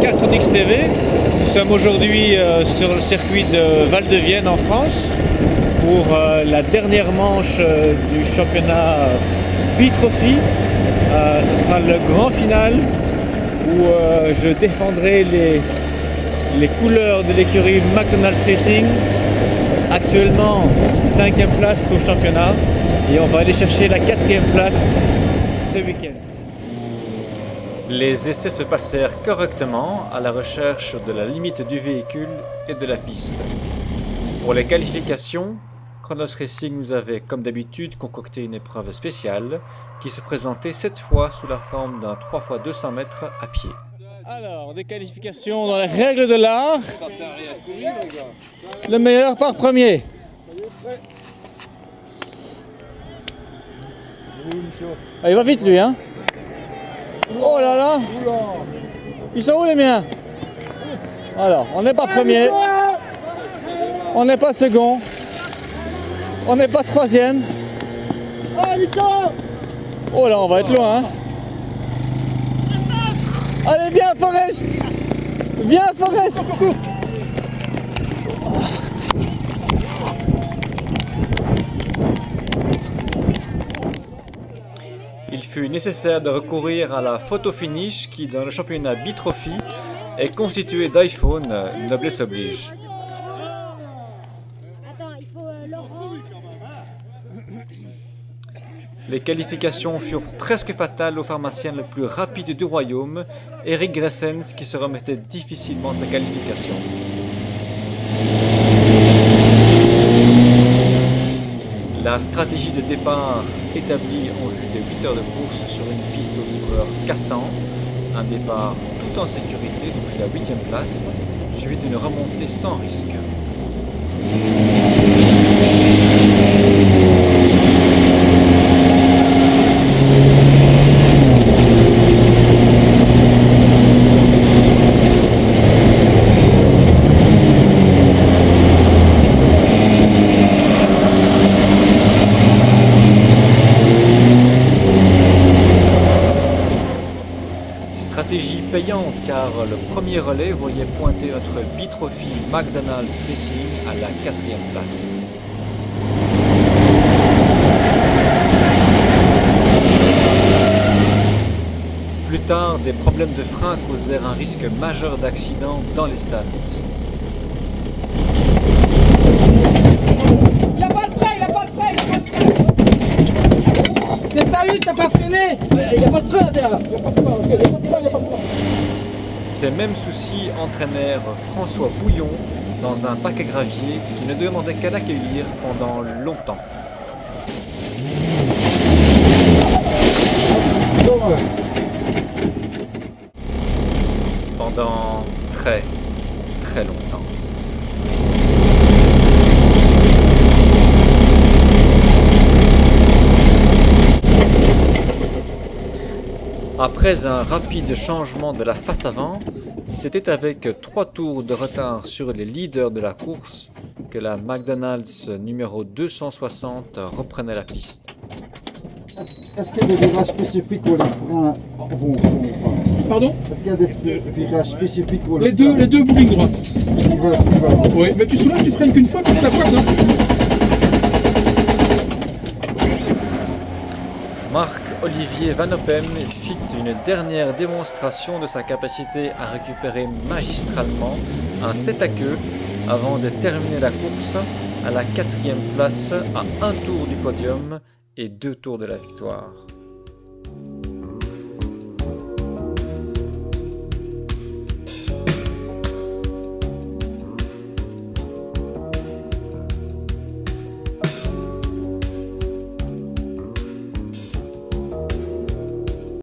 Cartronix TV. Nous sommes aujourd'hui sur le circuit de Val-de-Vienne en France pour la dernière manche du championnat B-Trophy. Ce sera le grand final où je défendrai les couleurs de l'écurie McDonald's Racing. Actuellement 5e place au championnat et on va aller chercher la 4e place ce week-end. Les essais se passèrent correctement à la recherche de la limite du véhicule et de la piste. Pour les qualifications, Chronos Racing nous avait comme d'habitude concocté une épreuve spéciale qui se présentait cette fois sous la forme d'un 3x200 mètres à pied. Alors, des qualifications dans les règles de l'art. Le meilleur part premier. Ah, il va vite lui, hein. Oh là là. Ils sont où les miens? Alors, on n'est pas premier. On n'est pas second. On n'est pas troisième. Oh là, on va être loin, hein. Allez, viens Forest! Viens Forest! Il fut nécessaire de recourir à la photo finish qui, dans le championnat B-Trophy, est constituée d'iPhone, noblesse oblige. Les qualifications furent presque fatales au pharmacien le plus rapide du royaume, Eric Gressens, qui se remettait difficilement de sa qualification. La stratégie de départ établie en vue des 8 heures de course sur une piste aux coureurs cassants, un départ tout en sécurité depuis la 8e place, suivi d'une remontée sans risque. Stratégie payante car le premier relais voyait pointer notre B-Trophy McDonald's Racing à la 4e place. Plus tard, des problèmes de frein causèrent un risque majeur d'accident dans les stands. Il a pas de frein, il a pas de frein, il a pas de frein. T'es sérieux, t'as pas freiné? Il y a pas de frein derrière. Il y a pas de frein, il y a pas de frein, il y a pas de frein. Ces mêmes soucis entraînèrent François Bouillon dans un paquet gravier qui ne demandait qu'à l'accueillir pendant longtemps. Pendant très longtemps. Après un rapide changement de la face avant, c'était avec 3 tours de retard sur les leaders de la course que la McDonald's numéro 260 reprenait la piste. Est-ce qu'il y a des virages spécifiques où les freins vont pas? Pardon? Est-ce qu'il y a des virages spécifiques où Les deux boucles droite. freins Oui, mais tu soulèves, tu freines qu'une fois pour savoir. Hein. Marc-Olivier Van Oppen fit une dernière démonstration de sa capacité à récupérer magistralement un tête-à-queue avant de terminer la course à la 4e place à 1 tour du podium et 2 tours de la victoire.